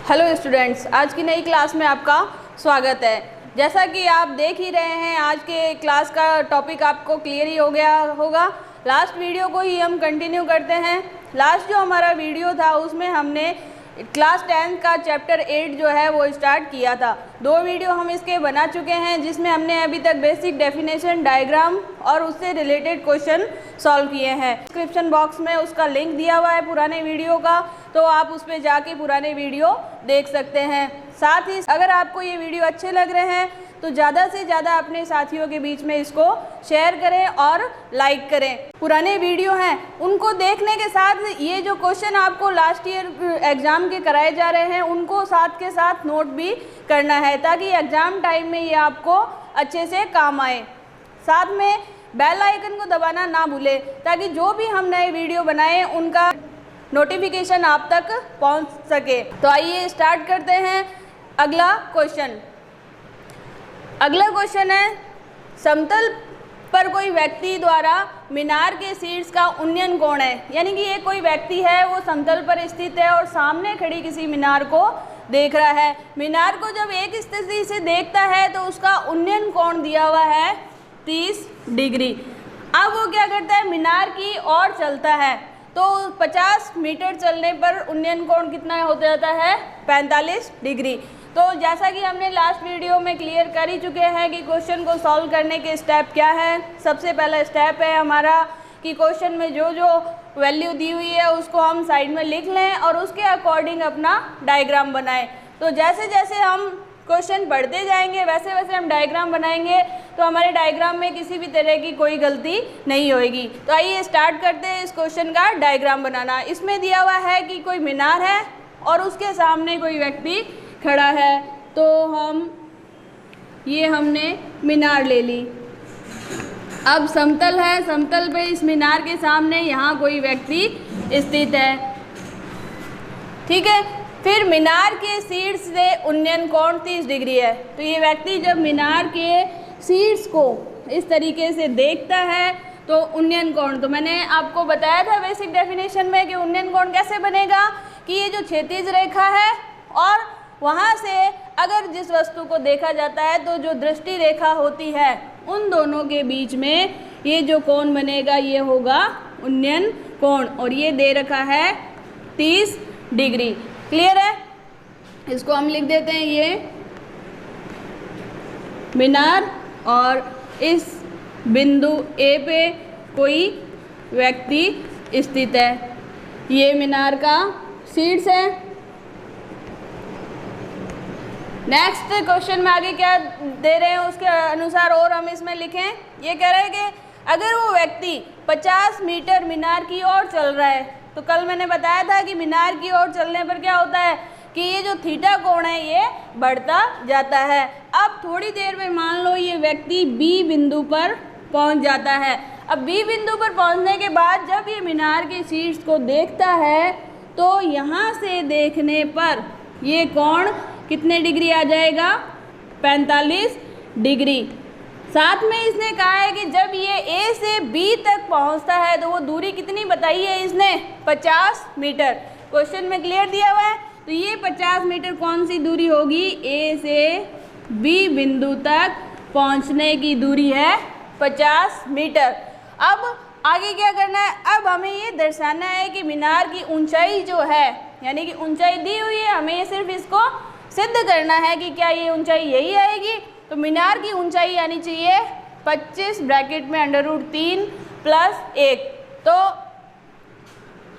Hello students, आज की नई क्लास में आपका स्वागत है। जैसा कि आप देख ही रहे हैं, आज के क्लास का टॉपिक आपको क्लियर ही हो गया होगा। लास्ट वीडियो को ही हम कंटिन्यू करते हैं। लास्ट जो हमारा वीडियो था उसमें हमने क्लास 10 का चैप्टर 8 जो है वो स्टार्ट किया था। 2 वीडियो हम इसके बना चुके हैं, जिसमें हमने अभी तक बेसिक डेफिनेशन, डायग्राम और उससे रिलेटेड क्वेश्चन सॉल्व किए हैं। डिस्क्रिप्शन बॉक्स में उसका लिंक दिया हुआ है पुराने वीडियो का, तो आप उस पर जाके पुराने वीडियो देख सकते हैं। साथ ही अगर आपको ये वीडियो अच्छे लग रहे हैं तो ज़्यादा से ज़्यादा अपने साथियों के बीच में इसको शेयर करें और लाइक करें। पुराने वीडियो हैं उनको देखने के साथ ये जो क्वेश्चन आपको लास्ट ईयर एग्ज़ाम के कराए जा रहे हैं उनको साथ के साथ नोट भी करना है, ताकि एग्ज़ाम टाइम में ये आपको अच्छे से काम आए। साथ में बेल आइकन को दबाना ना भूलें, ताकि जो भी हम नए वीडियो बनाएं उनका नोटिफिकेशन आप तक पहुंच सके। तो आइए स्टार्ट करते हैं। अगला क्वेश्चन है, समतल पर कोई व्यक्ति द्वारा मीनार के शीर्ष का उन्नयन कोण है। यानी कि ये कोई व्यक्ति है, वो समतल पर स्थित है और सामने खड़ी किसी मीनार को देख रहा है। मीनार को जब एक स्थिति से देखता है तो उसका उन्नयन कोण दिया हुआ है 30 डिग्री। अब वो क्या करता है, मीनार की ओर चलता है, तो 50 मीटर चलने पर उन्नयन कोण कितना हो जाता है, 45 डिग्री। तो जैसा कि हमने लास्ट वीडियो में क्लियर कर ही चुके हैं कि क्वेश्चन को सॉल्व करने के स्टेप क्या है। सबसे पहला स्टेप है हमारा कि क्वेश्चन में जो जो वैल्यू दी हुई है उसको हम साइड में लिख लें और उसके अकॉर्डिंग अपना डायग्राम बनाएं। तो जैसे जैसे हम क्वेश्चन पढ़ते जाएंगे वैसे वैसे हम डायग्राम बनाएंगे, तो हमारे डायग्राम में किसी भी तरह की कोई गलती नहीं होएगी। तो आइए स्टार्ट करते हैं इस क्वेश्चन का डायग्राम बनाना। इसमें दिया हुआ है कि कोई मीनार है और उसके सामने कोई व्यक्ति खड़ा है। तो हमने मीनार ले ली। अब समतल है, समतल पे इस मीनार के सामने यहाँ कोई व्यक्ति स्थित है, ठीक है। फिर मीनार के शीर्ष से उन्नयन कोण 30 डिग्री है। तो ये व्यक्ति जब मीनार के शीर्ष को इस तरीके से देखता है तो उन्नयन कोण, तो मैंने आपको बताया था बेसिक डेफिनेशन में कि उन्नयन कोण कैसे बनेगा कि ये जो क्षैतिज रेखा है और वहाँ से अगर जिस वस्तु को देखा जाता है तो जो दृष्टि रेखा होती है उन दोनों के बीच में ये जो कोण बनेगा ये होगा उन्नयन कोण, और ये दे रखा है 30 डिग्री। क्लियर है? इसको हम लिख देते हैं ये मीनार और इस बिंदु ए पे कोई व्यक्ति स्थित है। ये मीनार का शीर्ष है। नेक्स्ट क्वेश्चन में आगे क्या दे रहे हैं उसके अनुसार और हम इसमें लिखें। ये कह रहे हैं कि अगर वो व्यक्ति 50 मीटर मीनार की ओर चल रहा है, तो कल मैंने बताया था कि मीनार की ओर चलने पर क्या होता है कि ये जो थीटा कोण है ये बढ़ता जाता है। अब थोड़ी देर में मान लो ये व्यक्ति बी बिंदु पर पहुंच जाता है। अब बी बिंदु पर पहुंचने के बाद जब ये मीनार के शीर्ष को देखता है तो यहाँ से देखने पर ये कोण कितने डिग्री आ जाएगा, 45 डिग्री। साथ में इसने कहा है कि जब ये ए से बी तक पहुंचता है तो वो दूरी कितनी बताई है इसने, 50 मीटर। क्वेश्चन में क्लियर दिया हुआ है। तो ये 50 मीटर कौन सी दूरी होगी, ए से बी बिंदु तक पहुंचने की दूरी है 50 मीटर। अब आगे क्या करना है, अब हमें ये दर्शाना है कि मीनार की ऊंचाई जो है, यानी कि ऊंचाई दी हुई है, हमें ये सिर्फ इसको सिद्ध करना है कि क्या ये ऊंचाई यही आएगी। तो मीनार की ऊंचाई आनी चाहिए 25 ब्रैकेट में √3 + 1। तो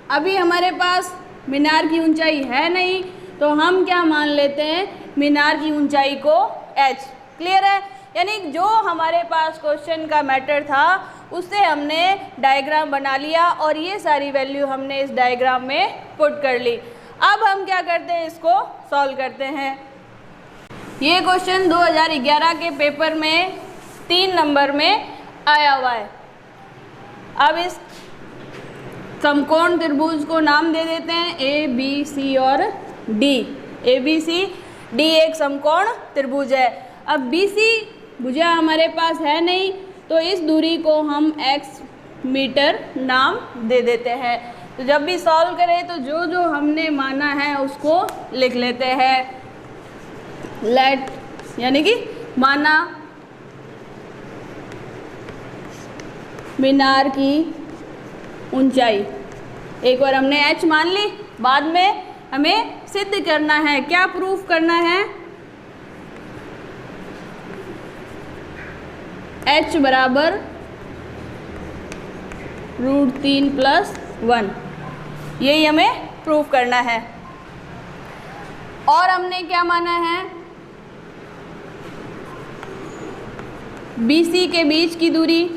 अभी हमारे पास मीनार की ऊंचाई है नहीं, तो हम क्या मान लेते हैं, मीनार की ऊंचाई को h। क्लियर है? यानी जो हमारे पास क्वेश्चन का मैटर था उससे हमने डायग्राम बना लिया और ये सारी वैल्यू हमने इस डायग्राम में पुट कर ली। अब हम क्या करते हैं, इसको सॉल्व करते हैं। ये क्वेश्चन 2011 के पेपर में 3 नंबर में आया हुआ है। अब इस समकोण त्रिभुज को नाम दे देते हैं ए बी सी और D. A B C D एक समकोण त्रिभुज है। अब बी सी भुजा हमारे पास है नहीं, तो इस दूरी को हम x मीटर नाम दे देते हैं। तो जब भी सॉल्व करें तो जो जो हमने माना है उसको लिख लेते हैं। लेट यानी कि माना मीनार की ऊंचाई। एक बार हमने h मान ली, बाद में हमें सिद्ध करना है, क्या प्रूफ करना है, h बराबर √3 + 1, यही हमें प्रूफ करना है। और हमने क्या माना है, BC के बीच की दूरी,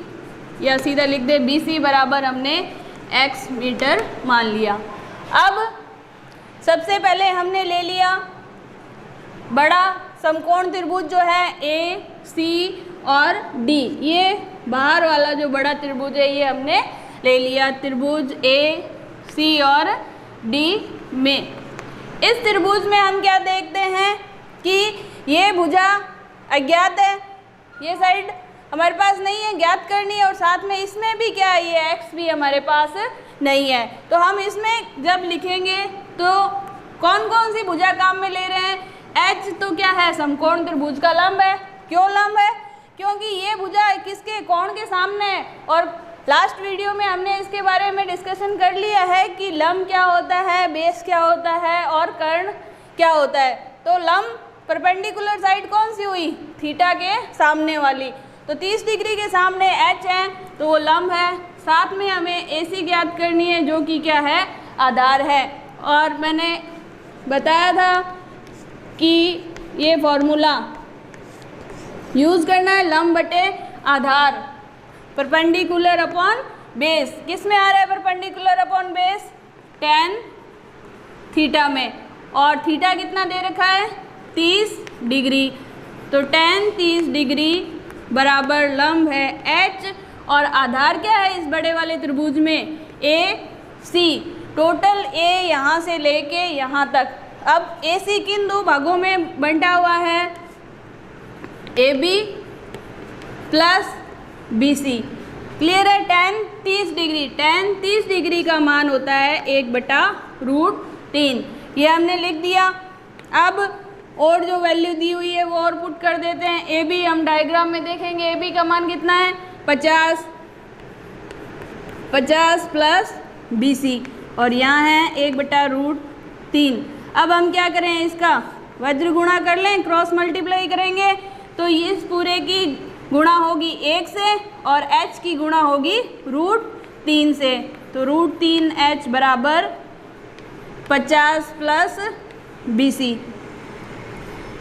या सीधा लिख दे BC बराबर हमने x मीटर मान लिया। अब सबसे पहले हमने ले लिया बड़ा समकोण त्रिभुज जो है AC और D, ये बाहर वाला जो बड़ा त्रिभुज है ये हमने ले लिया त्रिभुज AC और D में। इस त्रिभुज में हम क्या देखते हैं कि ये भुजा अज्ञात है, ये साइड हमारे पास नहीं है, ज्ञात करनी है, और साथ में इसमें भी क्या है, ये x भी हमारे पास नहीं है। तो हम इसमें जब लिखेंगे तो कौन कौन सी भुजा काम में ले रहे हैं, h तो क्या है, समकोण त्रिभुज का लंब है। क्यों लंब है, क्योंकि ये भुजा किसके, कोण के सामने है। और लास्ट वीडियो में हमने इसके बारे में डिस्कशन कर लिया है कि लंब क्या होता है, बेस क्या होता है और कर्ण क्या होता है। तो लंब परपेंडिकुलर साइड कौन सी हुई, थीटा के सामने वाली, तो 30 डिग्री के सामने h है तो वो लंब है। साथ में हमें AC ज्ञात करनी है जो कि क्या है, आधार है। और मैंने बताया था कि ये फॉर्मूला यूज़ करना है, लंब बटे आधार, परपेंडिकुलर अपॉन बेस। किस में आ रहा है perpendicular upon base, tan theta में, और थीटा कितना दे रखा है 30 डिग्री, तो tan 30 डिग्री बराबर लंब है h, और आधार क्या है इस बड़े वाले त्रिभुज में, AC। टोटल A यहाँ से लेके यहाँ तक। अब AC किन दो भागों में बंटा हुआ है, AB प्लस BC। क्लियर है, tan 30 डिग्री, tan 30 डिग्री का मान होता है 1/√3, ये हमने लिख दिया। अब और जो वैल्यू दी हुई है वो और पुट कर देते हैं। ए बी हम डायग्राम में देखेंगे, ए बी का मान कितना है 50 प्लस BC, और यहाँ है 1/√3। अब हम क्या करें, इसका वज्र गुणा कर लें, क्रॉस मल्टीप्लाई करेंगे तो इस पूरे की गुणा होगी 1 से और h की गुणा होगी √3 से, तो √3h बराबर 50 प्लस BC।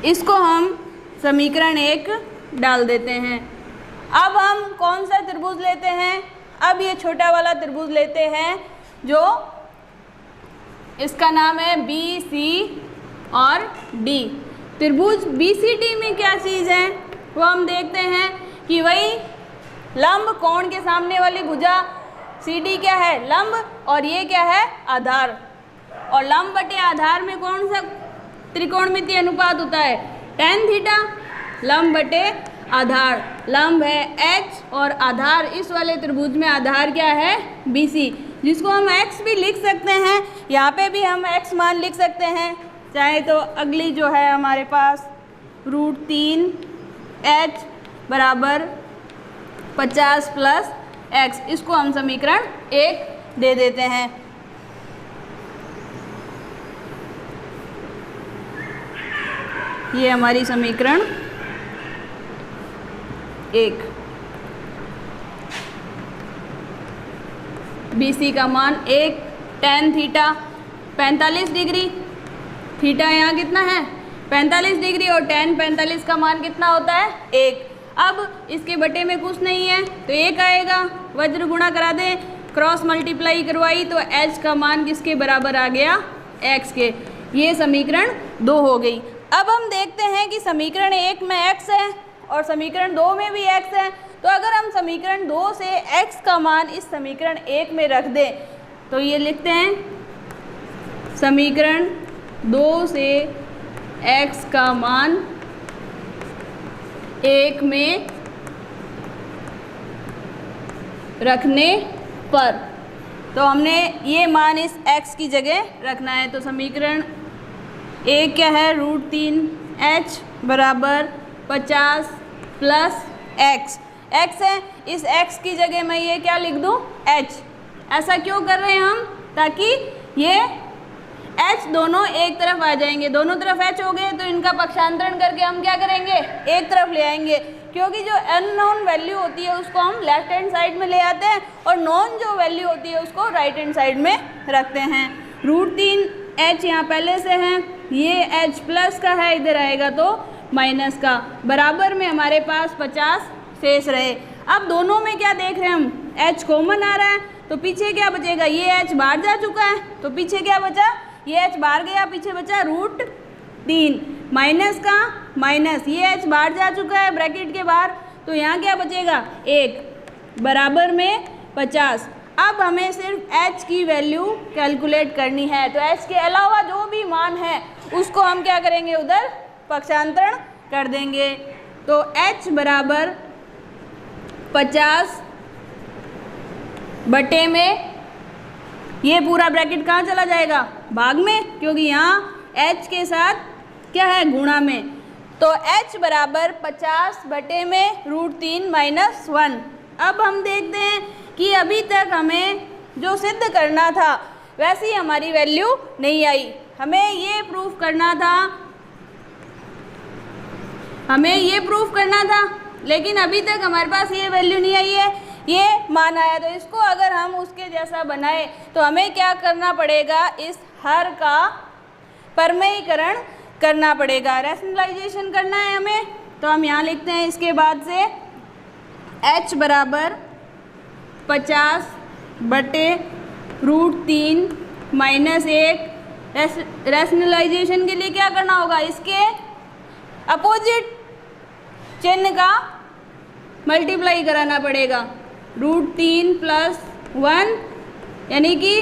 इसको हम समीकरण 1 डाल देते हैं। अब हम कौन सा त्रिभुज लेते हैं, अब ये छोटा वाला त्रिभुज लेते हैं जो इसका नाम है BC और D। त्रिभुज BCD में क्या चीज़ है वो हम देखते हैं कि वही लंब, कोण के सामने वाली भुजा, CD क्या है लंब, और ये क्या है आधार। और लंब बटे आधार में कौन सा त्रिकोणमितीय अनुपात होता है, tan थीटा। लंब बटे आधार, लंब है h और आधार, इस वाले त्रिभुज में आधार क्या है BC, जिसको हम x भी लिख सकते हैं, यहाँ पे भी हम x मान लिख सकते हैं। चाहे तो अगली जो है हमारे पास √3h बराबर 50 प्लस x, इसको हम समीकरण 1 दे देते हैं। ये हमारी समीकरण 1। BC का मान 1, tan थीटा 45 डिग्री, थीटा यहाँ कितना है 45 डिग्री, और tan 45 का मान कितना होता है 1। अब इसके बटे में कुछ नहीं है तो 1 आएगा, वज्र गुणा करा दें, क्रॉस मल्टीप्लाई करवाई तो h का मान किसके बराबर आ गया x के। ये समीकरण 2 हो गई। अब हम देखते हैं कि समीकरण 1 में x है और समीकरण 2 में भी x है, तो अगर हम समीकरण 2 से x का मान इस समीकरण 1 में रख दें तो ये लिखते हैं समीकरण 2 से x का मान 1 में रखने पर तो हमने ये मान इस x की जगह रखना है। तो समीकरण ए क्या है, √3h बराबर 50 प्लस x है, इस x की जगह मैं ये क्या लिख दूँ, h। ऐसा क्यों कर रहे हैं हम, ताकि ये h दोनों एक तरफ आ जाएंगे, दोनों तरफ h हो गए तो इनका पक्षांतरण करके हम क्या करेंगे, एक तरफ ले आएंगे, क्योंकि जो अननोन वैल्यू होती है उसको हम लेफ्ट हैंड साइड में ले आते हैं और नॉन जो वैल्यू होती है उसको राइट हैंड साइड में रखते हैं। √3h यहाँ पहले से है, ये h प्लस का है, इधर आएगा तो माइनस का, बराबर में हमारे पास 50 शेष रहे। अब दोनों में क्या देख रहे हैं हम, h कॉमन आ रहा है तो पीछे क्या बचेगा, ये h बाहर जा चुका है तो पीछे क्या बचा, ये h बाहर गया, पीछे बचा √3 माइनस का माइनस, ये h बाहर जा चुका है ब्रैकेट के बाहर, तो यहाँ क्या बचेगा 1 बराबर में 50। अब हमें सिर्फ h की वैल्यू कैलकुलेट करनी है, तो h के अलावा जो भी मान है उसको हम क्या करेंगे, उधर पक्षांतरण कर देंगे। तो h बराबर 50 बटे में ये पूरा ब्रैकेट कहाँ चला जाएगा, भाग में, क्योंकि यहाँ h के साथ क्या है, गुणा में। तो h बराबर 50 बटे में √3 माइनस 1। अब हम देखते हैं कि अभी तक हमें जो सिद्ध करना था वैसी हमारी वैल्यू नहीं आई, हमें ये प्रूफ करना था, लेकिन अभी तक हमारे पास ये वैल्यू नहीं आई है, ये मान आया। तो इसको अगर हम उसके जैसा बनाए तो हमें क्या करना पड़ेगा, इस हर का परमेयीकरण करना पड़ेगा, रैशनलाइजेशन करना है हमें। तो हम यहाँ लिखते हैं इसके बाद से h बराबर 50 बटे √3 माइनस 1। रैशनलाइजेशन के लिए क्या करना होगा, इसके अपोजिट चिन्ह का मल्टीप्लाई कराना पड़ेगा, √3 प्लस 1, यानी कि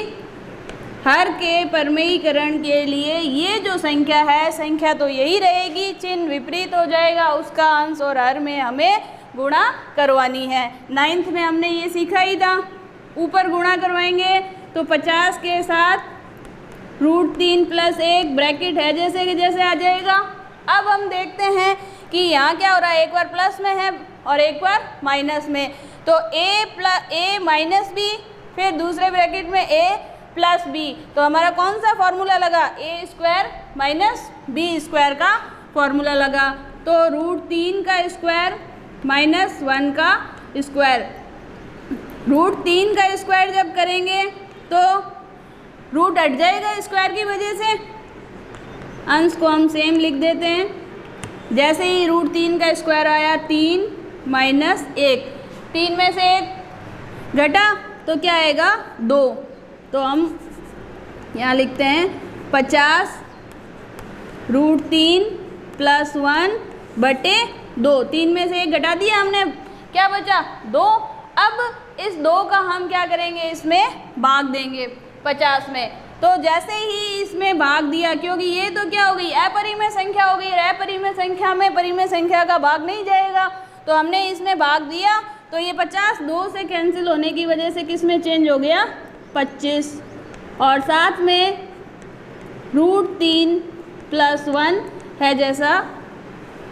हर के परमेयीकरण के लिए ये जो संख्या है, संख्या तो यही रहेगी, चिन्ह विपरीत हो जाएगा, उसका अंश और हर में हमें गुणा करवानी है। 9th में हमने ये सीखा ही था, ऊपर गुणा करवाएंगे तो 50 के साथ √3 प्लस 1 ब्रैकेट है जैसे कि जैसे आ जाएगा। अब हम देखते हैं कि यहाँ क्या हो रहा है, एक बार प्लस में है और एक बार माइनस में, तो a माइनस बी, फिर दूसरे ब्रैकेट में a प्लस बी, तो हमारा कौन सा फॉर्मूला लगा, a² माइनस b² का फॉर्मूला लगा। तो √3 का स्क्वायर माइनस 1 का स्क्वायर, √3 का स्क्वायर जब करेंगे तो रूट हट जाएगा स्क्वायर की वजह से, अंश को हम सेम लिख देते हैं। जैसे ही √3 का स्क्वायर आया 3 माइनस 1, 3 में से 1 घटा तो क्या आएगा 2, तो हम यहाँ लिखते हैं 50 √3 प्लस 1 बटे 2, 3 में से 1 घटा दिया हमने, क्या बचा 2। अब इस 2 का हम क्या करेंगे, इसमें भाग देंगे 50 में। तो जैसे ही इसमें भाग दिया, क्योंकि ये तो क्या हो गई, अपरिमेय संख्या हो गई, अपरिमेय संख्या में परिमेय संख्या का भाग नहीं जाएगा, तो हमने इसमें भाग दिया, तो ये 50 2 से कैंसिल होने की वजह से किस में चेंज हो गया 25, और साथ में √3 प्लस 1 है जैसा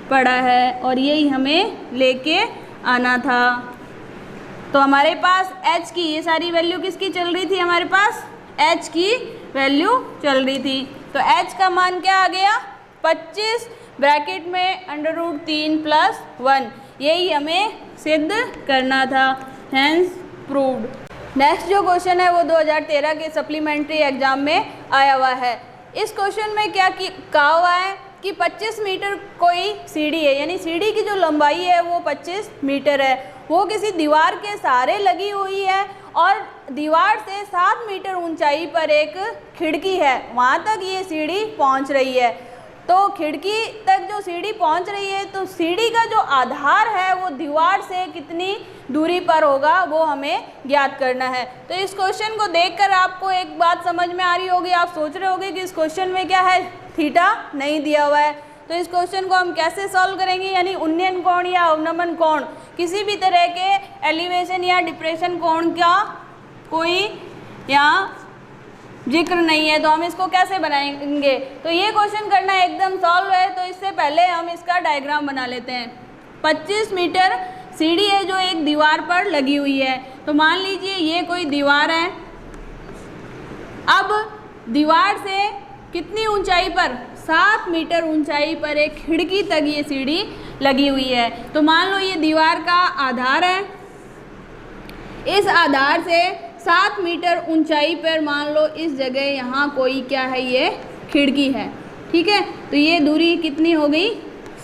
पड़ा है, और यही हमें लेके आना था। तो हमारे पास h की ये सारी वैल्यू किसकी चल रही थी, हमारे पास h की वैल्यू चल रही थी। तो h का मान क्या आ गया 25 ब्रैकेट में √3 प्लस 1, यही हमें सिद्ध करना था, हेंस प्रूव्ड। नेक्स्ट जो क्वेश्चन है वो 2013 के सप्लीमेंट्री एग्जाम में आया हुआ है। इस क्वेश्चन में क्या कहा हुआ है कि 25 मीटर कोई सीढ़ी है, यानी सीढ़ी की जो लंबाई है वो 25 मीटर है, वो किसी दीवार के सहारे लगी हुई है और दीवार से 7 मीटर ऊंचाई पर एक खिड़की है, वहाँ तक ये सीढ़ी पहुँच रही है। तो खिड़की तक जो सीढ़ी पहुँच रही है, तो सीढ़ी का जो आधार है वो दीवार से कितनी दूरी पर होगा वो हमें ज्ञात करना है। तो इस क्वेश्चन को देखकर आपको एक बात समझ में आ रही होगी, आप सोच रहे होंगे कि इस क्वेश्चन में क्या है, थीटा नहीं दिया हुआ है। तो इस क्वेश्चन को हम कैसे सॉल्व करेंगे, यानी उन्नयन कोण या अवनमन कोण, किसी भी तरह के एलिवेशन या डिप्रेशन कोण का कोई यहाँ जिक्र नहीं है, तो हम इसको कैसे बनाएंगे। तो ये क्वेश्चन करना एकदम सॉल्व है, तो इससे पहले हम इसका डायग्राम बना लेते हैं। 25 मीटर सीढ़ी है जो एक दीवार पर लगी हुई है। तो मान लीजिए ये कोई दीवार है। अब दीवार से कितनी ऊंचाई पर, 7 मीटर ऊंचाई पर एक खिड़की तक ये सीढ़ी लगी हुई है। तो मान लो ये दीवार का आधार है। इस आधार से 7 मीटर ऊंचाई पर मान लो इस जगह यहाँ कोई क्या है, ये खिड़की है। ठीक है, तो ये दूरी कितनी हो गई,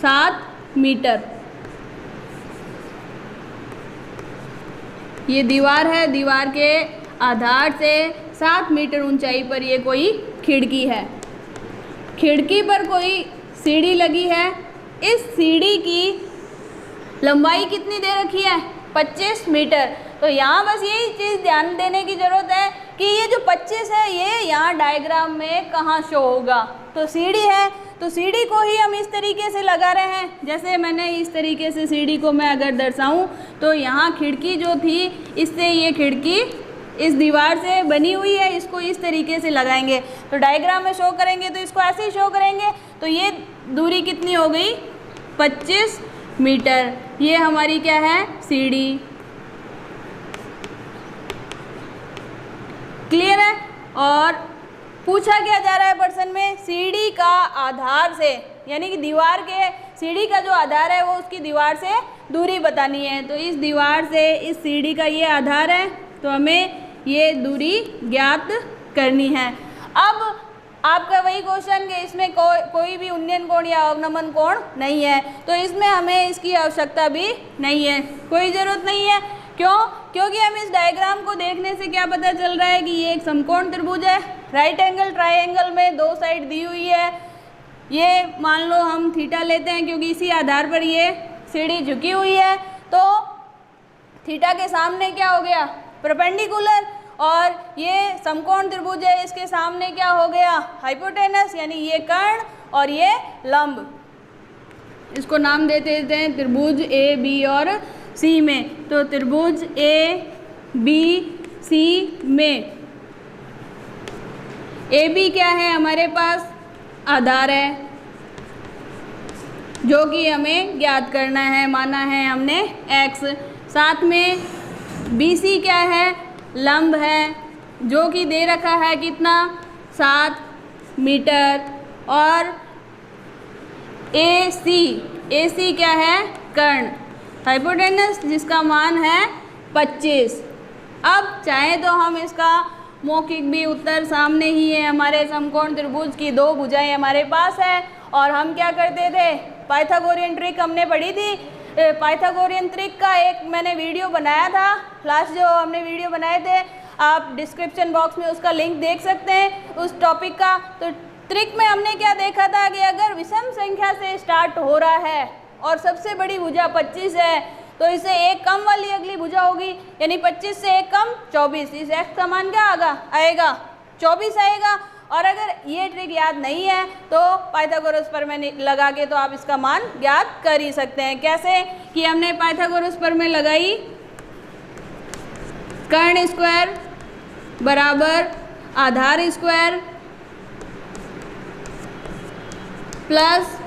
7 मीटर। ये दीवार है, दीवार के आधार से 7 मीटर ऊंचाई पर ये कोई खिड़की है। खिड़की पर कोई सीढ़ी लगी है। इस सीढ़ी की लंबाई कितनी दे रखी है, 25 मीटर। तो यहाँ बस यही चीज़ ध्यान देने की ज़रूरत है कि ये जो 25 है ये यहाँ डायग्राम में कहाँ शो होगा। तो सीढ़ी है, तो सीढ़ी को ही हम इस तरीके से लगा रहे हैं। जैसे मैंने इस तरीके से सीढ़ी को मैं अगर दर्शाऊँ तो यहाँ खिड़की जो थी, इससे ये खिड़की इस दीवार से बनी हुई है, इसको इस तरीके से लगाएंगे। तो डायग्राम में शो करेंगे तो इसको ऐसे ही शो करेंगे। तो ये दूरी कितनी हो गई, 25 मीटर। ये हमारी क्या है, सीढ़ी। क्लियर है। और पूछा क्या जा रहा है प्रश्न में, सीढ़ी का आधार से, यानी कि दीवार के सीढ़ी का जो आधार है वो उसकी दीवार से दूरी बतानी है। तो इस दीवार से इस सीढ़ी का ये आधार है, तो हमें ये दूरी ज्ञात करनी है। अब आपका वही क्वेश्चन कि इसमें कोई भी उन्नयन कोण या अवनमन कोण नहीं है, तो इसमें हमें इसकी आवश्यकता भी नहीं है, कोई ज़रूरत नहीं है। क्यों? क्योंकि हम इस डायग्राम को देखने से क्या पता चल रहा है कि ये एक समकोण त्रिभुज है। राइट एंगल ट्रायंगल में 2 साइड दी हुई है। ये मान लो हम थीटा लेते हैं क्योंकि इसी आधार पर ये सीढ़ी झुकी हुई है। तो थीटा के सामने क्या हो गया, परपेंडिकुलर। और ये समकोण त्रिभुज है, इसके सामने क्या हो गया, हाइपोटेनस, यानी ये कर्ण और ये लंब। इसको नाम दे देते हैं त्रिभुज ए बी और सी में। तो त्रिभुज ए बी सी में ए बी क्या है, हमारे पास आधार है जो कि हमें ज्ञात करना है, माना है हमने x। साथ में बी सी क्या है, लंब है जो कि दे रखा है कितना, 7 मीटर। और ए सी क्या है, कर्ण, हाइपोटेनस जिसका मान है 25। अब चाहे तो हम इसका मौखिक भी उत्तर सामने ही है, हमारे समकोण त्रिभुज की 2 भुजाएं हमारे पास है। और हम क्या करते थे, पाइथागोरियन ट्रिक हमने पढ़ी थी। पाइथागोरियन ट्रिक का एक मैंने वीडियो बनाया था, लास्ट जो हमने वीडियो बनाए थे, आप डिस्क्रिप्शन बॉक्स में उसका लिंक देख सकते हैं उस टॉपिक का। तो ट्रिक में हमने क्या देखा था कि अगर विषम संख्या से स्टार्ट हो रहा है और सबसे बड़ी भुजा 25 है, तो इसे एक कम वाली अगली भुजा होगी, यानी 25 से एक कम 24। इस x का मान क्या आएगा 24 आएगा। और अगर ये ट्रिक याद नहीं है तो पाइथागोरस प्रमेय लगा के तो आप इसका मान ज्ञात कर ही सकते हैं। कैसे कि हमने पाइथागोरस प्रमेय लगाई, कर्ण स्क्वायर बराबर आधार स्क्वायर प्लस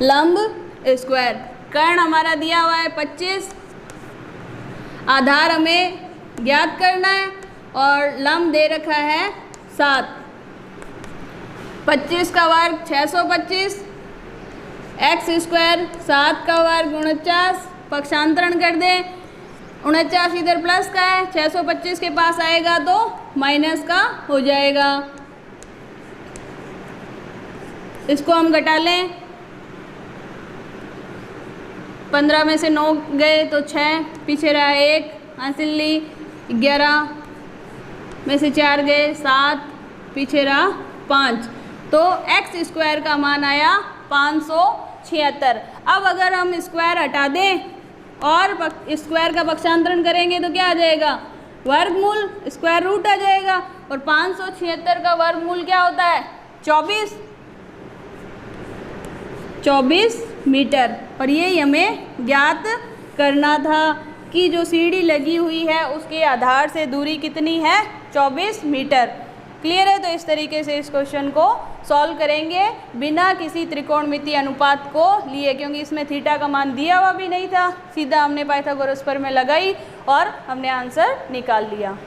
लंब स्क्वायर। कर्ण हमारा दिया हुआ है 25, आधार हमें ज्ञात करना है और लंब दे रखा है 7। 25 का वर्ग 625, एक्स स्क्वायर 7 का वर्ग 49, पक्षांतरण कर दें, 49 इधर प्लस का है, 625 के पास आएगा तो माइनस का हो जाएगा। इसको हम घटा लें, 15 में से 9 गए तो 6, पीछे रहा 1, हासिल ली, 11 में से 4 गए 7, पीछे रहा 5। तो एक्स स्क्वायर का मान आया 576। अब अगर हम स्क्वायर हटा दें और स्क्वायर का पक्षांतरण करेंगे तो क्या आ जाएगा, वर्गमूल, स्क्वायर रूट आ जाएगा। और 576 का वर्गमूल क्या होता है, 24 मीटर। और ये हमें ज्ञात करना था। की जो सीढ़ी लगी हुई है उसके आधार से दूरी कितनी है, 24 मीटर। क्लियर है? तो इस तरीके से इस क्वेश्चन को सॉल्व करेंगे बिना किसी त्रिकोणमितीय अनुपात को लिए, क्योंकि इसमें थीटा का मान दिया हुआ भी नहीं था। सीधा हमने पाइथागोरस पर में लगाई और हमने आंसर निकाल लिया।